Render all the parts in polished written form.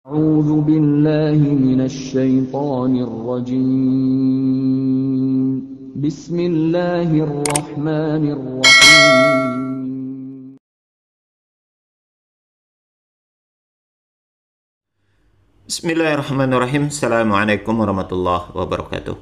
أعوذ بالله من الشيطان الرجيم بسم الله الرحمن الرحيم Bismillahirrahmanirrahim. Assalamualaikum warahmatullahi wabarakatuh.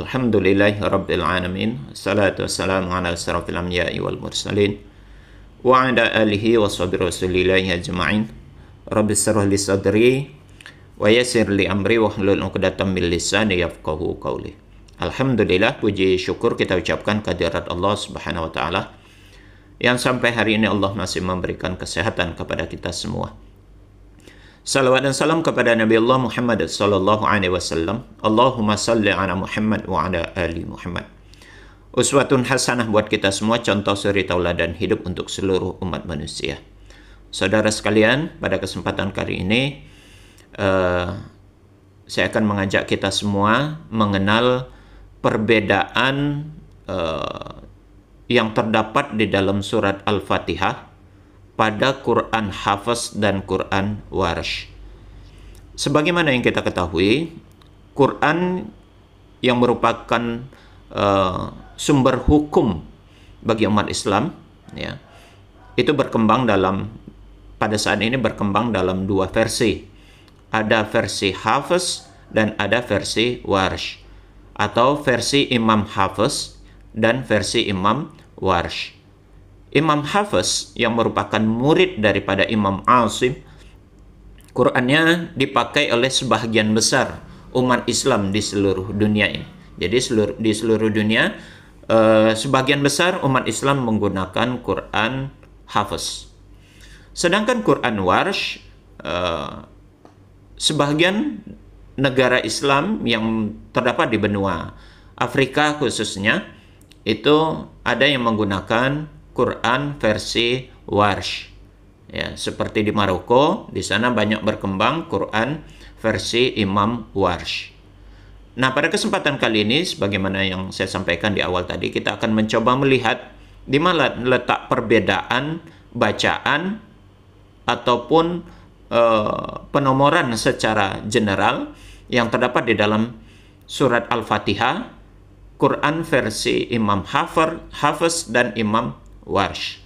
Alhamdulillahi rabbil alamin. Assalatu wassalamu ala asyrafil anbiya'i wal mursalin wa ala alihi wa sahbihi rasulillahi ajma'in. Rabbi shrah li sadri wa yassir li amri wa hlul 'uqdatam min lisani yafqahu qawli. Alhamdulillah, puji syukur kita ucapkan kehadirat Allah Subhanahu wa taala yang sampai hari ini Allah masih memberikan kesehatan kepada kita semua. Salawat dan salam kepada Nabi Allah Muhammad sallallahu alaihi wasallam. Allahumma salli ala Muhammad wa ala ali Muhammad. Uswatun hasanah buat kita semua, contoh suri tauladan hidup untuk seluruh umat manusia. Saudara sekalian, pada kesempatan kali ini saya akan mengajak kita semua mengenal perbedaan yang terdapat di dalam surat Al-Fatihah pada Quran Hafs dan Quran Warsh. Sebagaimana yang kita ketahui, Quran yang merupakan sumber hukum bagi umat Islam, ya, itu pada saat ini berkembang dalam dua versi. Ada versi Hafs dan ada versi Warsh, atau versi Imam Hafs dan versi Imam Warsh. Imam Hafs yang merupakan murid daripada Imam Asim, Qurannya dipakai oleh sebagian besar umat Islam di seluruh dunia ini. Jadi di seluruh dunia, sebagian besar umat Islam menggunakan Quran Hafs. Sedangkan Quran Warsh, sebagian negara Islam yang terdapat di benua Afrika khususnya, itu ada yang menggunakan Quran versi Warsh. Ya, seperti di Maroko, di sana banyak berkembang Quran versi Imam Warsh. Nah, pada kesempatan kali ini, sebagaimana yang saya sampaikan di awal tadi, kita akan mencoba melihat di mana letak perbedaan bacaan ataupun penomoran secara general yang terdapat di dalam surat Al-Fatihah, Quran versi Imam Hafs dan Imam Warsh.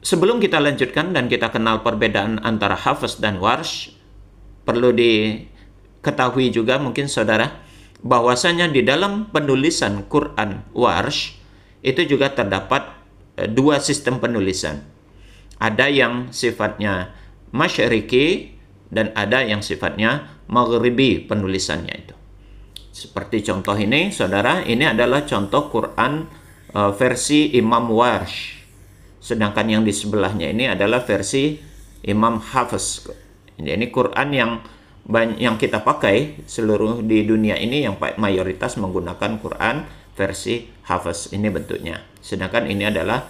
Sebelum kita lanjutkan dan kita kenal perbedaan antara Hafs dan Warsh, perlu diketahui juga mungkin saudara, bahwasanya di dalam penulisan Quran Warsh itu juga terdapat dua sistem penulisan. Ada yang sifatnya masyriqi dan ada yang sifatnya maghribi penulisannya itu. Seperti contoh ini, saudara, ini adalah contoh Quran versi Imam Warsh. Sedangkan yang di sebelahnya ini adalah versi Imam Hafs. Ini Quran yang kita pakai seluruh di dunia ini, yang mayoritas menggunakan Quran versi Hafs. Ini bentuknya. Sedangkan ini adalah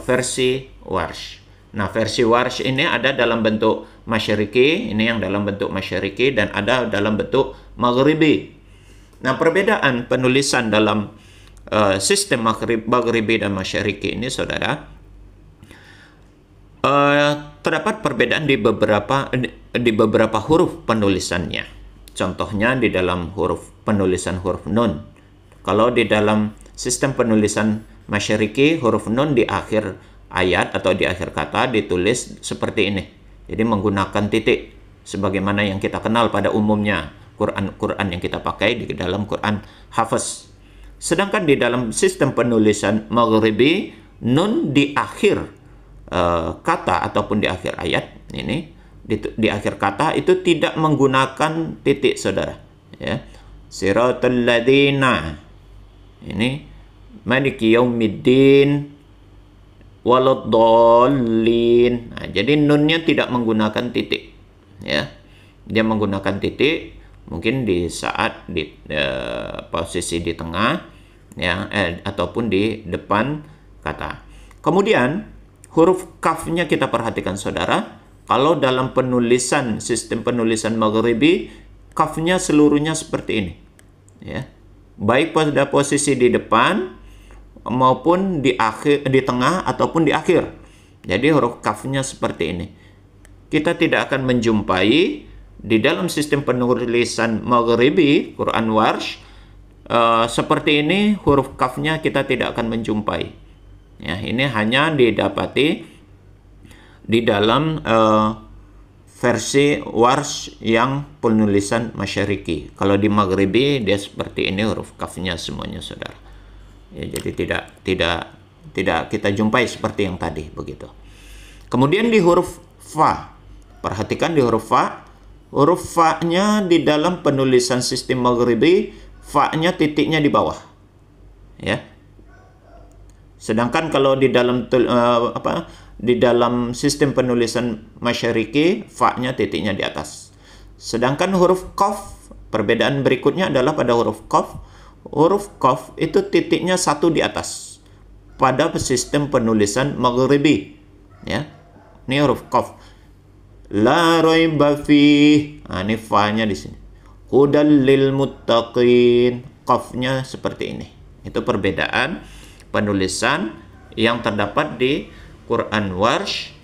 versi Warsh. Nah, versi Warsh ini ada dalam bentuk masyriqi, ini yang dalam bentuk masyriqi, dan ada dalam bentuk maghribi. Nah, perbedaan penulisan dalam sistem maghribi dan masyriqi ini, saudara, terdapat perbedaan di beberapa huruf penulisannya. Contohnya di dalam penulisan huruf nun. Kalau di dalam sistem penulisan masyriqi, huruf nun di akhir ayat atau di akhir kata ditulis seperti ini. Jadi menggunakan titik, sebagaimana yang kita kenal pada umumnya Quran yang kita pakai di dalam Quran Hafs. Sedangkan di dalam sistem penulisan maghribi, nun di akhir kata ataupun di akhir ayat ini, di akhir kata itu tidak menggunakan titik, saudara. Ya, siratal ladzina, ini maliki yaumiddin waladdallin. Nah, jadi nunnya tidak menggunakan titik, ya. Dia menggunakan titik mungkin di saat posisi di tengah, ya, ataupun di depan kata. Kemudian huruf kafnya kita perhatikan, saudara. Kalau dalam sistem penulisan maghribi, kafnya seluruhnya seperti ini, ya. Baik pada posisi di depan maupun di tengah ataupun di akhir. Jadi huruf kafnya seperti ini. kita tidak akan menjumpai di dalam sistem penulisan Maghribi, Quran Warsh, seperti ini huruf kafnya kita tidak akan menjumpai. Ya, ini hanya didapati di dalam versi Warsh yang penulisan Masyariki. Kalau di Maghribi dia seperti ini huruf kafnya semuanya, saudara. Ya, jadi tidak kita jumpai seperti yang tadi begitu. Kemudian di huruf fa, perhatikan di huruf fa. Huruf fa-nya di dalam penulisan sistem Maghribi, fa-nya titiknya di bawah. Ya. Sedangkan kalau di dalam di dalam sistem penulisan Masyariki, fa-nya titiknya di atas. Sedangkan huruf qaf, perbedaan berikutnya adalah pada huruf qaf. Huruf qaf itu titiknya satu di atas pada sistem penulisan Maghribi. Ya. Ini huruf qaf. La raiba fih. Nah, ini fa-nya di sini. Hudal lil muttaqin. Qafnya seperti ini. Itu perbedaan penulisan yang terdapat di Quran Warsh,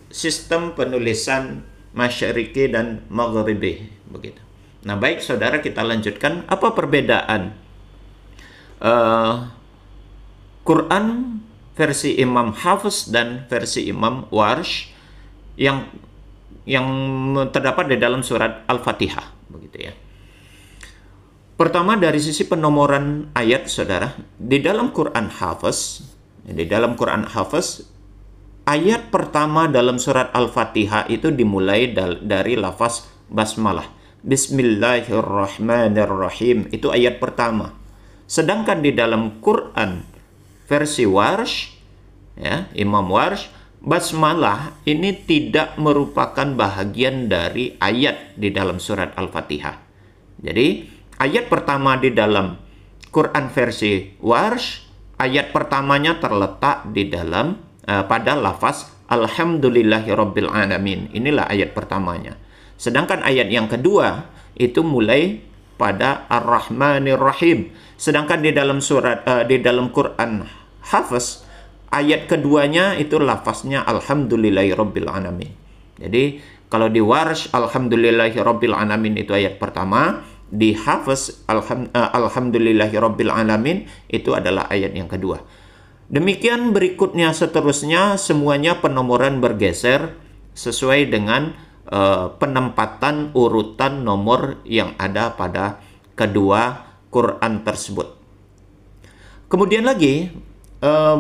sistem penulisan Masyariki dan Maghribi begitu. Nah, baik saudara, kita lanjutkan. Apa perbedaan Quran versi Imam Hafiz dan versi Imam Warsh yang terdapat di dalam surat Al-Fatihah begitu ya. Pertama, dari sisi penomoran ayat, saudara, di dalam Quran Hafiz, ayat pertama dalam surat Al-Fatihah itu dimulai dari lafaz basmalah. Bismillahirrahmanirrahim, itu ayat pertama. Sedangkan di dalam Quran versi Warsh, ya, Imam Warsh, basmalah ini tidak merupakan bahagian dari ayat di dalam surat Al-Fatihah. Jadi, ayat pertama di dalam Quran versi Warsh, ayat pertamanya terletak di dalam pada lafaz Alhamdulillahirabbil alamin. Inilah ayat pertamanya. Sedangkan ayat yang kedua itu mulai pada Ar-Rahmanir Rahim. Sedangkan di dalam Quran Hafiz, ayat keduanya itu lafaznya Alhamdulillahirabbil alamin. Jadi kalau di Warsh Alhamdulillahirabbil alamin itu ayat pertama, di Hafiz Alhamdulillahirabbil alamin itu adalah ayat yang kedua. Demikian berikutnya seterusnya semuanya penomoran bergeser sesuai dengan penempatan urutan nomor yang ada pada kedua Quran tersebut. Kemudian lagi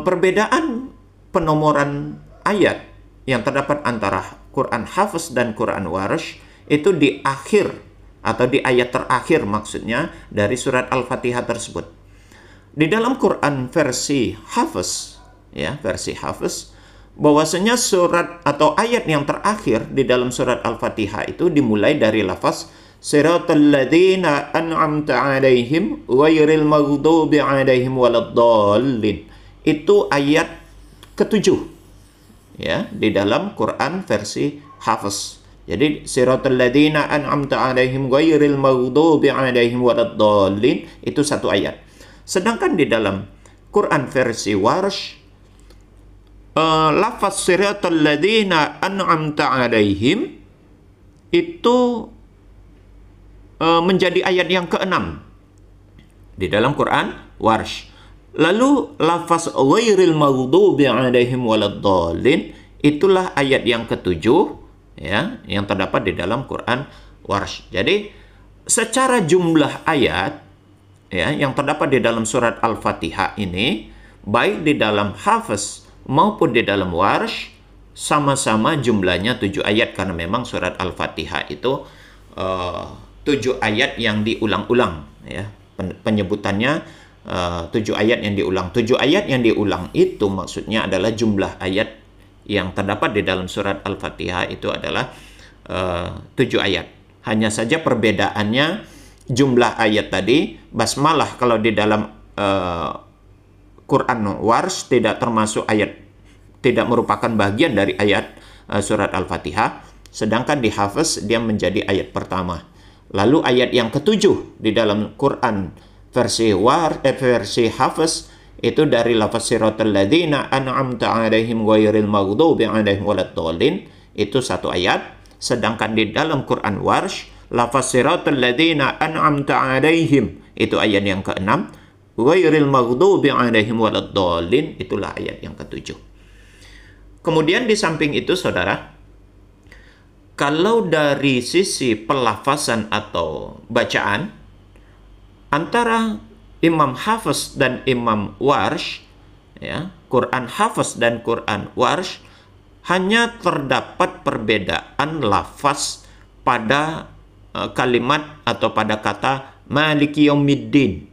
perbedaan penomoran ayat yang terdapat antara Quran Hafiz dan Quran Warsh itu di akhir atau di ayat terakhir maksudnya dari surat Al-Fatihah tersebut. Di dalam Quran versi Hafiz, ya, versi Hafiz, bahwasanya surat atau ayat yang terakhir di dalam surat Al-Fatihah itu dimulai dari lafaz Siratal ladzina an'amta 'alaihim ghairil maghdubi 'alaihim waladdallin. Itu ayat ke-7. Ya, di dalam Quran versi Hafiz. Jadi siratal ladzina an'amta 'alaihim ghairil maghdubi 'alaihim waladdallin itu satu ayat. Sedangkan di dalam Quran versi Warsh, lafaz siratal ladzina an'amta 'alaihim itu menjadi ayat yang ke-6 di dalam Quran Warsh. Lalu lafaz ghairil maghdubi 'alaihim waladdallin itulah ayat yang ke-7, ya, yang terdapat di dalam Quran Warsh. Jadi secara jumlah ayat, ya, yang terdapat di dalam surat Al-Fatihah ini, baik di dalam Hafiz maupun di dalam Warsh, sama-sama jumlahnya 7 ayat, karena memang surat Al-Fatihah itu 7 ayat yang diulang-ulang, ya. Penyebutannya 7 ayat yang diulang. 7 ayat yang diulang itu maksudnya adalah jumlah ayat yang terdapat di dalam surat Al-Fatihah itu adalah 7 ayat. Hanya saja perbedaannya jumlah ayat tadi, basmalah kalau di dalam Quran Warsh tidak termasuk ayat, tidak merupakan bagian dari ayat surat Al-Fatihah, sedangkan di Hafiz dia menjadi ayat pertama. Lalu ayat yang ke-7 di dalam Quran versi Hafiz itu dari lafaz siratal ladzina an'amta 'alaihim ghairil maghdubi 'alaihim waladdallin, itu satu ayat. Sedangkan di dalam Quran Warsh, lafaz siratal ladzina an'amta 'alaihim, itu ayat yang ke-6. Ghairil maghdubi 'alaihim waladdallin, itulah ayat yang ke-7. Kemudian di samping itu saudara, kalau dari sisi pelafazan atau bacaan antara Imam Hafiz dan Imam Warsh, ya, Quran Hafiz dan Quran Warsh, hanya terdapat perbedaan lafaz pada kalimat atau pada kata Maliki Yaumiddin.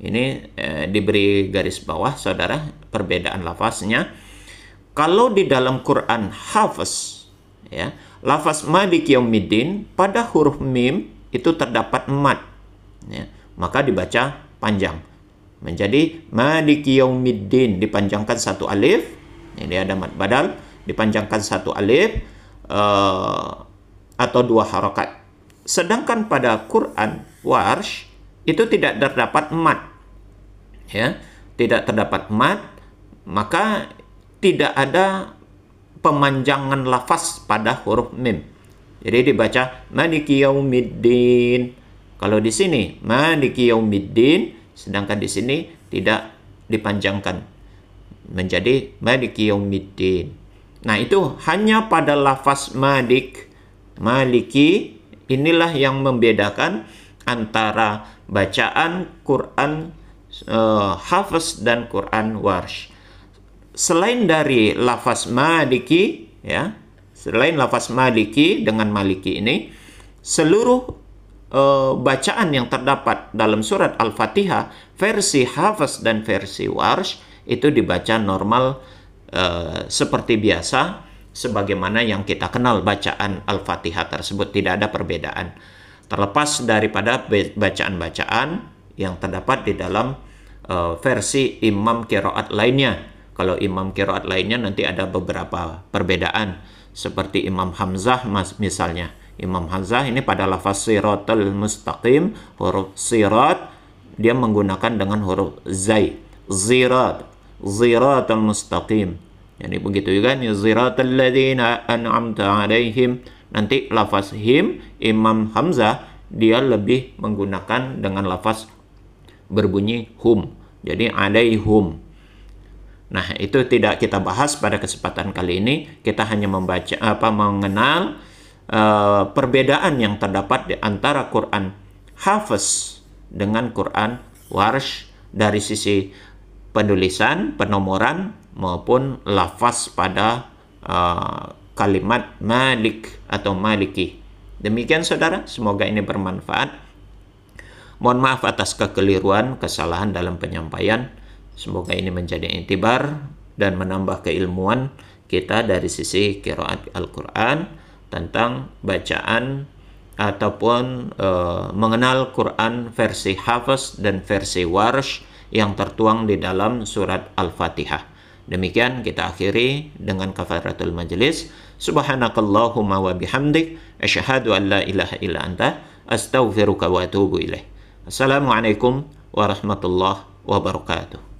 Ini diberi garis bawah saudara perbedaan lafaznya. Kalau di dalam Quran Hafiz, ya, lafaz Maliki Yaumiddin pada huruf mim itu terdapat mad, ya, maka dibaca panjang menjadi Maliki Yaumiddin, dipanjangkan satu alif. Ini ada mad badal, dipanjangkan satu alif atau dua harokat. Sedangkan pada Quran Warsh itu tidak terdapat mad, ya, tidak terdapat mad, maka tidak ada pemanjangan lafaz pada huruf mim. Jadi dibaca Maliki Yaumiddin. Kalau di sini Maliki Yaumiddin, sedangkan di sini tidak dipanjangkan menjadi Maliki Yaumiddin. Nah, itu hanya pada lafaz Maliki, inilah yang membedakan antara bacaan Quran Hafiz dan Quran Warsh. Selain dari lafaz Maliki, ya, selain lafaz Maliki dengan Maliki ini, seluruh bacaan yang terdapat dalam surat Al-Fatihah versi Hafiz dan versi Warsh itu dibaca normal seperti biasa, sebagaimana yang kita kenal bacaan Al-Fatihah tersebut, tidak ada perbedaan. Terlepas daripada bacaan-bacaan yang terdapat di dalam versi imam qiraat lainnya. Kalau imam qiraat lainnya nanti ada beberapa perbedaan, seperti Imam Hamzah misalnya. Imam Hamzah ini pada lafaz siratal mustaqim, huruf sirat dia menggunakan dengan huruf zai, ziratal mustaqim. Jadi begitu juga nih, ziratal ladzina an'amta 'alaihim. Nanti lafaz him, Imam Hamzah dia lebih menggunakan dengan lafaz berbunyi hum. Jadi alaihum. Nah, itu tidak kita bahas pada kesempatan kali ini. Kita hanya mengenal perbedaan yang terdapat di antara Quran Hafiz dengan Quran Warsh dari sisi penulisan, penomoran maupun lafaz pada kalimat Malik atau Maliki. Demikian saudara, semoga ini bermanfaat. Mohon maaf atas kekeliruan, kesalahan dalam penyampaian. Semoga ini menjadi intibar dan menambah keilmuan kita dari sisi qiraat Al-Quran tentang bacaan ataupun mengenal Quran versi Hafiz dan versi Warsh yang tertuang di dalam surat Al-Fatihah. Demikian kita akhiri dengan kafaratul majlis. Subhanakallahumma wa bihamdik, asyhadu an la ilaha illa anta, astaghfiruka wa atubu ilaih. Assalamualaikum warahmatullahi wabarakatuh.